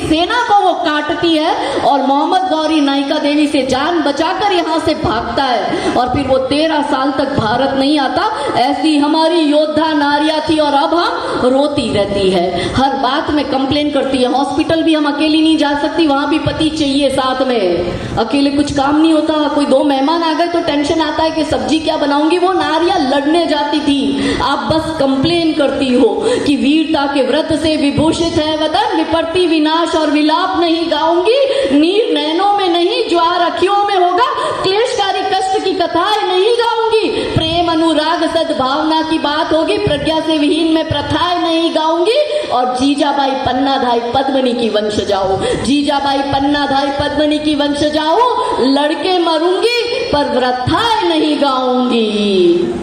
सेना को वो काटती है और मोहम्मद गौरी नायिका देवी से जान बचाकर यहाँ से भागता है और फिर वो 13 साल तक भारत नहीं आता। ऐसी हमारी योद्धा नारियां थी और अब हम रोती रहती है, हर बात में कंप्लेन करती है। हॉस्पिटल भी हम अकेली नहीं जा सकती, वहां भी पति चाहिए साथ में, अकेले कुछ काम नहीं होता। कोई 2 मेहमान आ गए तो टेंशन आता है कि सब्जी क्या बनाऊंगी। वो नारियां लड़ने जाती थी, आप बस कंप्लेन करती हो कि वीरता के व्रत से विभूषित है वतन, विपत्ति विनाश और विलाप नहीं गाऊंगी, नीर नैनों में नहीं ज्वार अखियों में होगा, क्लेशकारी कष्ट की कथाएं नहीं गाऊंगी, प्रेम अनुराग सद्भावना की बात होगी, प्रज्ञा से विहीन में प्रथाएं नहीं गाऊंगी। और जीजाबाई पन्नाधाई पद्मनी की वंश जाओ, जीजाबाई पन्नाधाई पद्मनी की वंश जाओ, लड़के मरूंगी पर व्रथाएं नहीं गाऊंगी।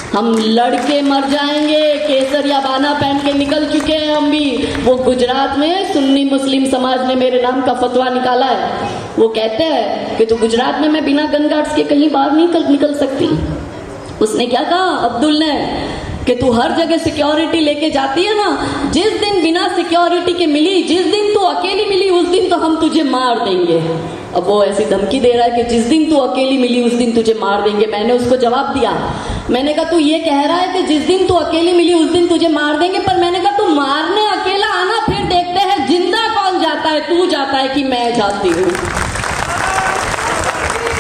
हम लड़के मर जाएंगे, केसरिया बाना पहन के निकल चुके हैं हम भी। वो गुजरात में सुन्नी मुस्लिम समाज ने मेरे नाम का फतवा निकाला है। वो कहते हैं कि तो गुजरात में मैं बिना गन गार्ड्स के कहीं बाहर नहीं निकल सकती। उसने क्या कहा अब्दुल ने कि तू हर जगह सिक्योरिटी लेके जाती है ना, जिस दिन बिना सिक्योरिटी के मिली, जिस दिन तू अकेली मिली, उस दिन तो हम तुझे मार देंगे। अब वो ऐसी धमकी दे रहा है कि जिस दिन तू अकेली मिली उस दिन तुझे मार देंगे। मैंने उसको जवाब दिया, मैंने कहा तू ये कह रहा है कि जिस दिन तू अकेली मिली उस दिन तुझे मार देंगे, पर मैंने कहा तू मारने अकेला आना, फिर देखते हैं जिंदा कौन जाता है, तू जाता है कि मैं जाती हूँ।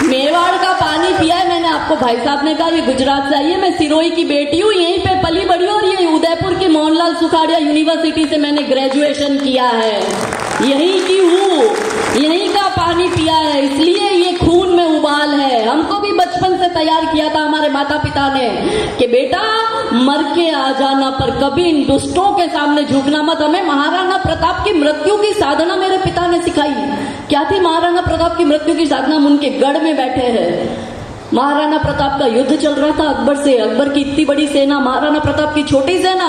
मेवाड़ का पानी पिया है मैंने, आपको भाई साहब ने कहा ये गुजरात से आई है, मैं सिरोही की बेटी हूँ, यहीं पे पली बड़ी हूँ और ये उदयपुर की मोहनलाल सुखाड़िया यूनिवर्सिटी से मैंने ग्रेजुएशन किया है, यहीं की हूँ, यहीं का पानी पिया है, इसलिए ये खून में उबाल है। हमको भी बचपन से तैयार किया था हमारे माता पिता ने कि बेटा मर के आ जाना, पर कभी इन दुष्टों के सामने झुकना मत। हमें महाराणा प्रताप की मृत्यु की साधना मेरे पिता ने सिखाई। क्या थी महाराणा प्रताप की मृत्यु की साधना? हम उनके गढ़ में बैठे हैं, महाराणा प्रताप का युद्ध चल रहा था अकबर से, अकबर की इतनी बड़ी सेना, महाराणा प्रताप की छोटी सेना।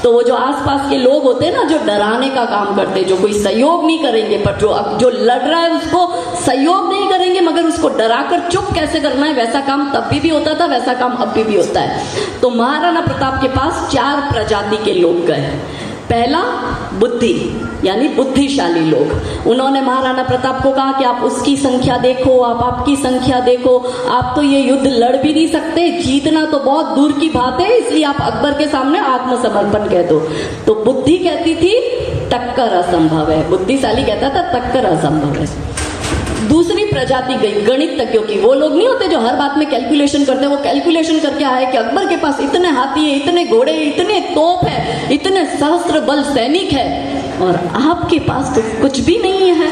तो वो जो आसपास के लोग होते हैं ना, जो डराने का काम करते, जो कोई सहयोग नहीं करेंगे, पर जो लड़ रहा है उसको सहयोग नहीं करेंगे, मगर उसको डराकर चुप कैसे करना है, वैसा काम तब भी होता था, वैसा काम अब भी होता है। तो महाराणा प्रताप के पास 4 प्रजाति के लोग गए। पहला बुद्धि, यानी बुद्धिशाली लोग। उन्होंने महाराणा प्रताप को कहा कि आप उसकी संख्या देखो, आप आपकी संख्या देखो, आप तो ये युद्ध लड़ भी नहीं सकते, जीतना तो बहुत दूर की बात है, इसलिए आप अकबर के सामने आत्मसमर्पण कह दो। तो बुद्धि कहती थी टक्कर असंभव है, बुद्धिशाली कहता था टक्कर असंभव है। दूसरी प्रजाति गई गणितज्ञों की। वो लोग नहीं होते जो हर बात में कैलकुलेशन करते हैं, वो कैलकुलेशन करके आए कि अकबर के पास इतने हाथी है, इतने घोड़े, इतने तोप है, इतने सहस्त्र बल सैनिक है, और आपके पास तो कुछ भी नहीं है।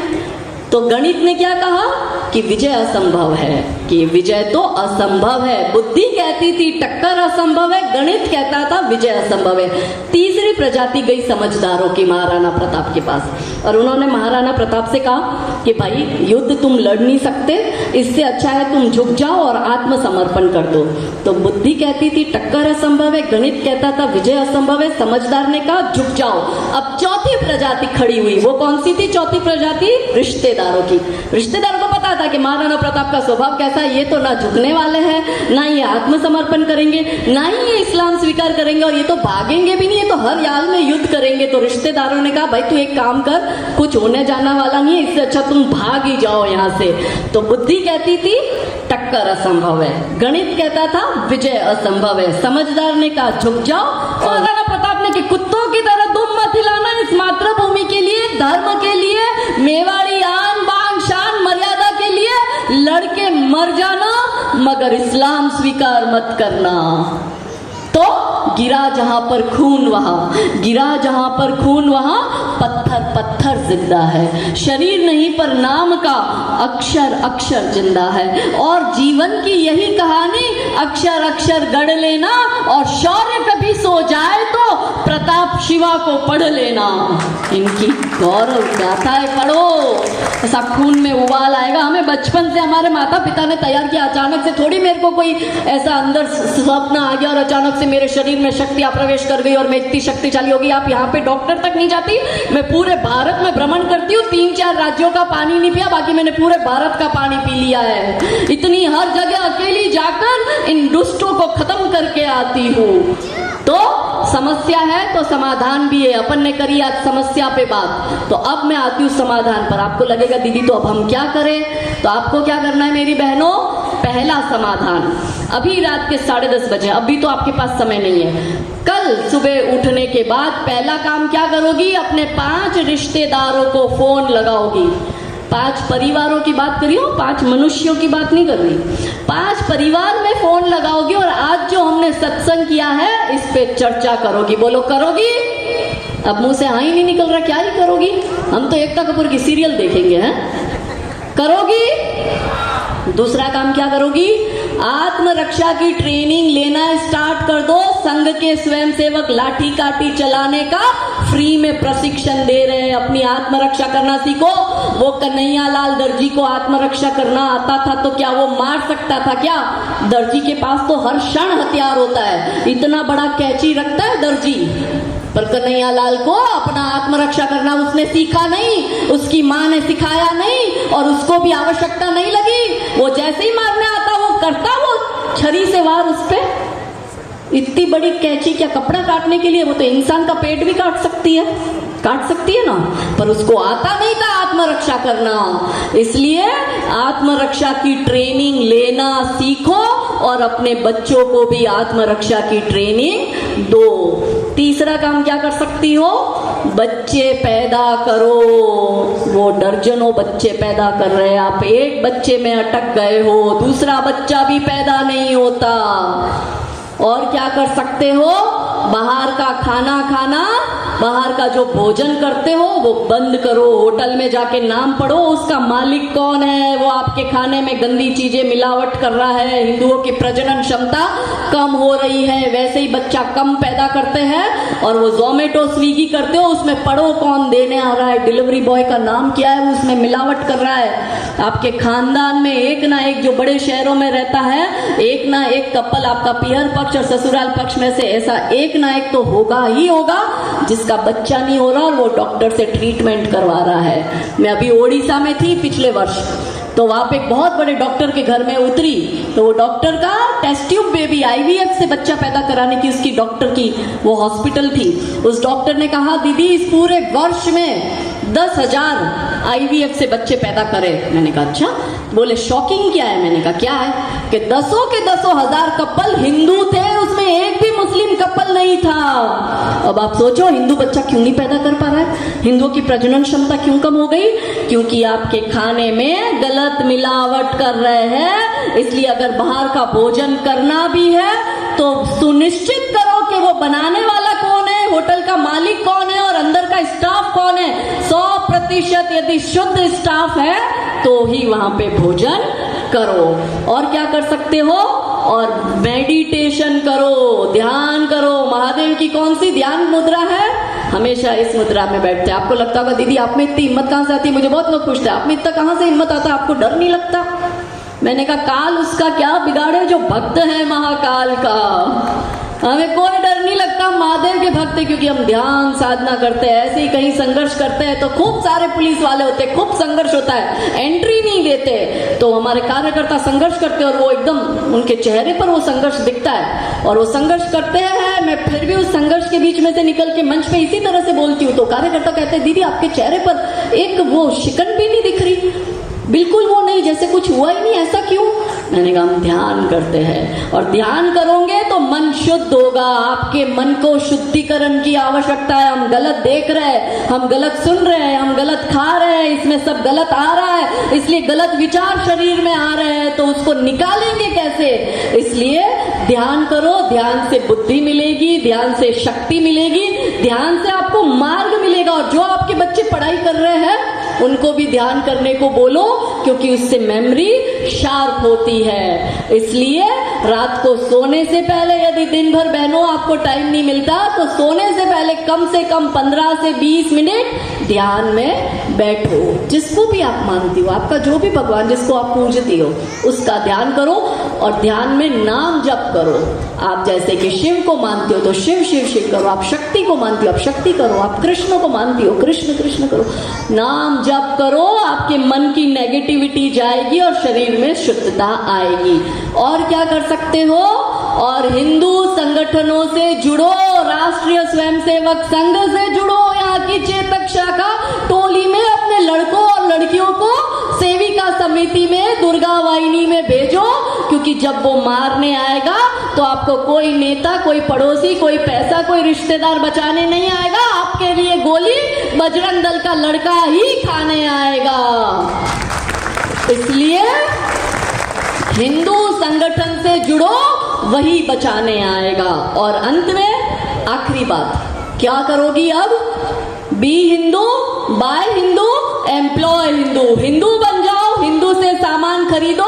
तो गणित ने क्या कहा कि विजय असंभव है, कि विजय तो असंभव है। बुद्धि कहती थी टक्कर असंभव है, गणित कहता था विजय असंभव है। तीसरी प्रजाति गई समझदारों की महाराणा प्रताप के पास, और उन्होंने महाराणा प्रताप से कहा कि भाई युद्ध तुम लड़ नहीं सकते, इससे अच्छा है तुम झुक जाओ और आत्मसमर्पण कर दो। तो बुद्धि कहती थी टक्कर असंभव है, गणित कहता था विजय असंभव है, समझदार ने कहा झुक जाओ। अब चौथी प्रजाति खड़ी हुई। वो कौन सी थी चौथी प्रजाति? रिश्तेदारों की। रिश्तेदारों को पता था कि महाराणा प्रताप का स्वभाव कैसा है, ये तो ना झुकने वाले हैं, ना ये आत्मसमर्पण करेंगे, ना ही ये इस्लाम स्वीकार करेंगे, और ये तो भागेंगे भी नहीं, ये तो हर हाल में युद्ध करेंगे। तो रिश्तेदारों ने कहा भाई तू एक काम कर, कुछ होने जाना वाला नहीं है, इससे अच्छा तुम भाग ही जाओ यहाँ से। तो बुद्धि कहती थी टक्कर असंभव है, गणित कहता था विजय असंभव है, समझदार ने कहा झुक जाओ। और महाराणा प्रताप ने कि कुत्तों की तरह दुम मत हिलाना, इस मातृभूमि के लिए, धर्म के लिए, मेवाड़ी आन बान शान मर्यादा के लिए लड़के मर जाना, मगर इस्लाम स्वीकार मत करना। तो गिरा जहां पर खून वहां, गिरा जहां पर खून वहां पत्थर पत्थर जिंदा है, शरीर नहीं पर नाम का अक्षर अक्षर जिंदा है। और जीवन की यही कहानी, अक्षर अक्षर गढ़ लेना, और शौर्य कभी सो जाए तो प्रताप शिवा को पढ़ लेना। इनकी गौरव गाथाएं पढ़ो, ऐसा खून में उबाल आएगा। हमें बचपन से हमारे माता पिता ने तैयार किया, अचानक से थोड़ी मेरे को कोई ऐसा अंदर स्वप्न आ गया और अचानक से मेरे शरीर में शक्तियां प्रवेश कर गई और मैं इतनी शक्तिशाली हो गई। आप यहाँ पे डॉक्टर तक नहीं जाती, मैं पूरे भारत में भ्रमण करती हूँ, 3-4 राज्यों का पानी नहीं पिया, बाकी मैंने पूरे भारत का पानी पी लिया है। इतनी हर जगह अकेली जाकर इन दुष्टों को खत्म करके आती हूँ। तो समस्या है तो समाधान भी है। अपन ने करी आज समस्या पे बात, तो अब मैं आती हूँ समाधान पर। आपको लगेगा दीदी तो अब हम क्या करें, तो आपको क्या करना है मेरी बहनों, पहला समाधान, अभी रात के 10:30 बजे, अभी तो आपके पास समय नहीं है, कल सुबह उठने के बाद पहला काम क्या करोगी, अपने 5 रिश्तेदारों को फोन लगाओगी। 5 परिवारों की बात करी हो, 5 मनुष्यों की बात नहीं कर रही, 5 परिवार में फोन लगाओगी और आज जो हमने सत्संग किया है इस पे चर्चा करोगी। बोलो करोगी? अब मुंह से हाँ ही नहीं निकल रहा, क्या ही करोगी? हम तो एकता कपूर की सीरियल देखेंगे हैं। करोगी? दूसरा काम क्या करोगी, आत्मरक्षा की ट्रेनिंग लेना स्टार्ट कर दो। संघ के स्वयंसेवक लाठी काठी चलाने का फ्री में प्रशिक्षण दे रहे हैं, अपनी आत्मरक्षा करना सीखो। वो कन्हैया लाल दर्जी को आत्मरक्षा करना आता था तो क्या वो मार सकता था क्या? दर्जी के पास तो हर क्षण हथियार होता है, इतना बड़ा कैंची रखता है दर्जी, पर कन्हैया लाल को अपना आत्मरक्षा करना उसने सीखा नहीं, उसकी माँ ने सिखाया नहीं और उसको भी आवश्यकता नहीं लगी। वो जैसे ही मारने आता वो करता, वो छरी से वार उस पे। इतनी बड़ी कैंची क्या कपड़ा काटने के लिए, वो तो इंसान का पेट भी काट सकती है ना, पर उसको आता नहीं था आत्मरक्षा करना। इसलिए आत्मरक्षा की ट्रेनिंग लेना सीखो और अपने बच्चों को भी आत्मरक्षा की ट्रेनिंग दो। तीसरा काम क्या कर सकती हो, बच्चे पैदा करो। वो दर्जनों बच्चे पैदा कर रहे हैं, आप एक बच्चे में अटक गए हो, दूसरा बच्चा भी पैदा नहीं होता। और क्या कर सकते हो, बाहर का खाना खाना, बाहर का जो भोजन करते हो वो बंद करो। होटल में जाके नाम पढ़ो उसका मालिक कौन है, वो आपके खाने में गंदी चीजें मिलावट कर रहा है, हिंदुओं की प्रजनन क्षमता कम हो रही है, वैसे ही बच्चा कम पैदा करते हैं। और वो जोमेटो स्विगी करते हो, उसमें पढ़ो कौन देने आ रहा है, डिलीवरी बॉय का नाम क्या है, वो उसमें मिलावट कर रहा है। आपके खानदान में एक ना एक, जो बड़े शहरों में रहता है, एक ना एक कपल, आपका पियर पक्ष और ससुराल पक्ष में से ऐसा एक ना एक तो होगा ही होगा जिसका बच्चा नहीं हो रहा और वो डॉक्टर से ट्रीटमेंट करवा रहा है। मैं अभी ओडिशा में थी पिछले वर्ष, तो वहां पे एक बहुत बड़े डॉक्टर के घर में उतरी, तो वो डॉक्टर का टेस्ट ट्यूब बेबी IVF से बच्चा पैदा कराने की उसकी डॉक्टर की वो हॉस्पिटल थी। उस डॉक्टर ने कहा दीदी इस पूरे वर्ष में 10,000 IVF से बच्चे पैदा करे। मैंने कहा अच्छा, बोले शॉकिंग क्या है? मैंने कहा क्या है, कि 10 के 10,000 कपल हिंदू थे, उसमें एक भी मुस्लिम कपल नहीं था। अब आप सोचो हिंदू बच्चा क्यों नहीं पैदा कर पा रहा है, हिंदुओं की प्रजनन क्षमता क्यों कम हो गई? क्योंकि आपके खाने में गलत मिलावट कर रहे हैं। इसलिए अगर बाहर का भोजन करना भी है तो सुनिश्चित करो कि वो बनाने वाला कौन है, होटल का मालिक कौन है और अंदर का स्टाफ कौन है। 100% यदि शुद्ध स्टाफ है तो ही वहां पे भोजन करो। और क्या कर सकते हो, और मेडिटेशन करो, ध्यान करो। महादेव की कौन सी ध्यान मुद्रा है? हमेशा इस मुद्रा में बैठते हैं। आपको लगता होगा दीदी आप में इतनी हिम्मत कहां से आती है, मुझे बहुत लोग पूछते हैं आप में इतना कहां से हिम्मत आता है, आपको डर नहीं लगता? मैंने कहा काल उसका क्या बिगाड़े जो भक्त है महाकाल का, हमें कोई डर नहीं लगता, महादेव के भक्त है, क्योंकि हम ध्यान साधना करते हैं। ऐसे ही कहीं संघर्ष करते हैं तो खूब सारे पुलिस वाले होते हैं, खूब संघर्ष होता है, एंट्री नहीं देते, तो हमारे कार्यकर्ता संघर्ष करते हैं और वो एकदम उनके चेहरे पर वो संघर्ष दिखता है और वो संघर्ष करते हैं। मैं फिर भी उस संघर्ष के बीच में से निकल के मंच पे इसी तरह से बोलती हूँ, तो कार्यकर्ता कहते हैं दीदी आपके चेहरे पर एक वो शिकन भी नहीं दिख रही, बिल्कुल वो नहीं, जैसे कुछ हुआ ही नहीं, ऐसा क्यों? मैंने कहा हम ध्यान करते हैं और ध्यान करोगे तो मन शुद्ध होगा। आपके मन को शुद्धिकरण की आवश्यकता है। हम गलत देख रहे हैं, हम गलत सुन रहे हैं, हम गलत खा रहे हैं, इसमें सब गलत आ रहा है, इसलिए गलत विचार शरीर में आ रहे हैं, तो उसको निकालेंगे कैसे? इसलिए ध्यान करो, ध्यान से बुद्धि मिलेगी, ध्यान से शक्ति मिलेगी, ध्यान से आपको मार्ग मिलेगा। और जो आपके बच्चे पढ़ाई कर रहे हैं उनको भी ध्यान करने को बोलो, क्योंकि उससे मेमोरी शार्प होती है। इसलिए रात को सोने से पहले, यदि दिन भर बहनों आपको टाइम नहीं मिलता, तो सोने से पहले कम से कम 15 से 20 मिनट ध्यान में बैठो। जिसको भी आप मानती हो, आपका जो भी भगवान जिसको आप पूजती हो उसका ध्यान करो और ध्यान में नाम जप करो। आप जैसे कि शिव को मानती हो तो शिव शिव शिव करो, आप शक्ति को मानती हो आप शक्ति करो, आप कृष्ण को मानती हो कृष्ण कृष्ण करो, नाम जप करो। आपके मन की नेगेटिविटी जाएगी और शरीर में शुद्धता आएगी। और क्या कर सकते हो, और हिंदू संगठनों से जुड़ो, राष्ट्रीय स्वयंसेवक संघ से जुड़ो, यहाँ की चेतक शाखा टोली में अपने लड़कों और लड़कियों को सेविका समिति में, दुर्गा वाहिनी में भेजो, क्योंकि जब वो मारने आएगा तो आपको कोई नेता, कोई पड़ोसी, कोई पैसा, कोई रिश्तेदार बचाने नहीं आएगा, आपके लिए गोली बजरंग दल का लड़का ही खाने आएगा। इसलिए हिंदू संगठन से जुड़ो, वही बचाने आएगा। और अंत में आखिरी बात, क्या करोगी अब? Be Hindu, buy Hindu, employ Hindu. Hindu बन जाओ, हिंदू से सामान खरीदो,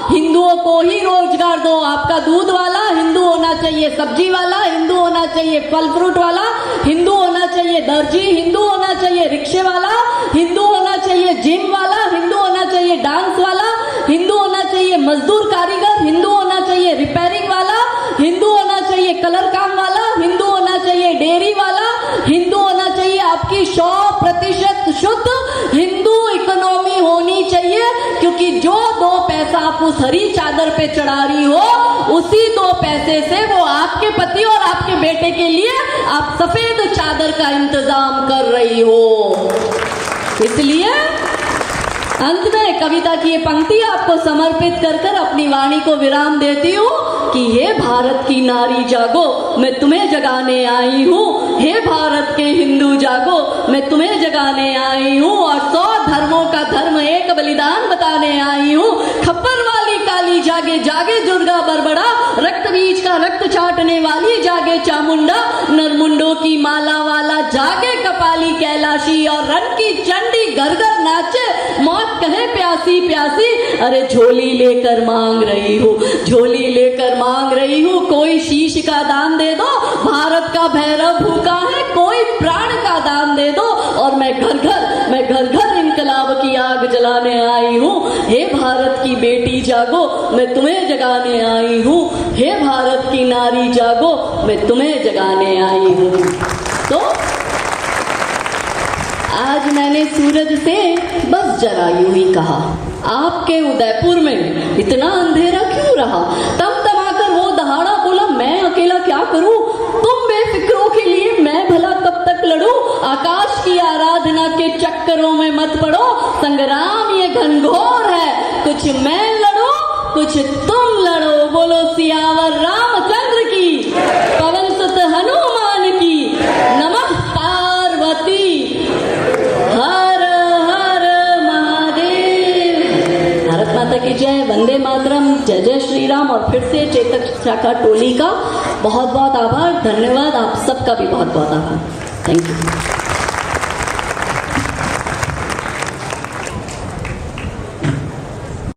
हिंदुओं को ही रोजगार दो। आपका दूध वाला हिंदू होना चाहिए, सब्जी वाला हिंदू होना चाहिए, फल फ्रूट वाला हिंदू होना चाहिए, दर्जी हिंदू होना चाहिए, रिक्शे वाला हिंदू होना चाहिए, जिम वाला हिंदू होना चाहिए, डांस वाला हिंदू होना चाहिए, मजदूर कारीगर हिंदू होना चाहिए, रिपेयरिंग वाला हिंदू होना चाहिए, कलर काम वाला हिंदू होना चाहिए, डेयरी वाला हिंदू होना चाहिए। आपकी 100% शुद्ध हिंदू इकोनॉमी होनी चाहिए, क्योंकि जो 2 पैसा आप उस हरी चादर पे चढ़ा रही हो, उसी 2 पैसे से वो आपके पति और आपके बेटे के लिए आप सफेद चादर का इंतजाम कर रही हो। इसलिए अंत में कविता की ये पंक्ति आपको समर्पित कर कर अपनी वाणी को विराम देती हूँ कि हे भारत की नारी जागो, मैं तुम्हें जगाने आई हूँ। हे भारत के हिंदू जागो, मैं तुम्हें जगाने आई हूँ। और 100 धर्मों का धर्म एक बलिदान बताने आई हूँ। खप्पर वाली काली जागे, जागे दुर्गा बरबड़ा, रक्त बीज का रक्त चाटने वाली जागे चामुंडा, नरमुंडों की माला वाला जागे कपाली कैलाशी, और रन की चंडी घर घर नाचे, मौत कहे प्यासी प्यासी, अरे झोली लेकर मांग रही हूँ, झोली लेकर मांग रही हूँ। कोई शीश का दान दे दो, भारत का भैरव भूखा है, कोई प्राण का दान दे दो, और मैं घर घर इनकलाब की आग जलाने आई हूँ। हे भारत की बेटी जागो, मैं तुम्हें जगाने आई हूँ। हे भारत की नारी जागो, मैं तुम्हें जगाने आई हूँ। तो आज मैंने सूरज से बस जरा यूं ही कहा, आपके उदयपुर में इतना अंधेरा क्यों रहा? तब तमाकर वो दहाड़ा बोला, मैं अकेला क्या करूं, तुम बेफिक्रों के लिए मैं भला कब तक लड़ूं? आकाश की आराधना के चक्करों में मत पड़ो, संग्राम ये घनघोर है, कुछ मैं लड़ूं कुछ तुम लड़ो। बोलो सियावर रामचंद्र की, पवन सुत हनुमान की, नमः पार्वती, हर हर महादेव। भारत माता की जय, वंदे मातरम, जय जय श्री राम। और फिर से चेतक शाखा टोली का बहुत बहुत आभार, धन्यवाद। आप सबका भी बहुत बहुत आभार। Thank you.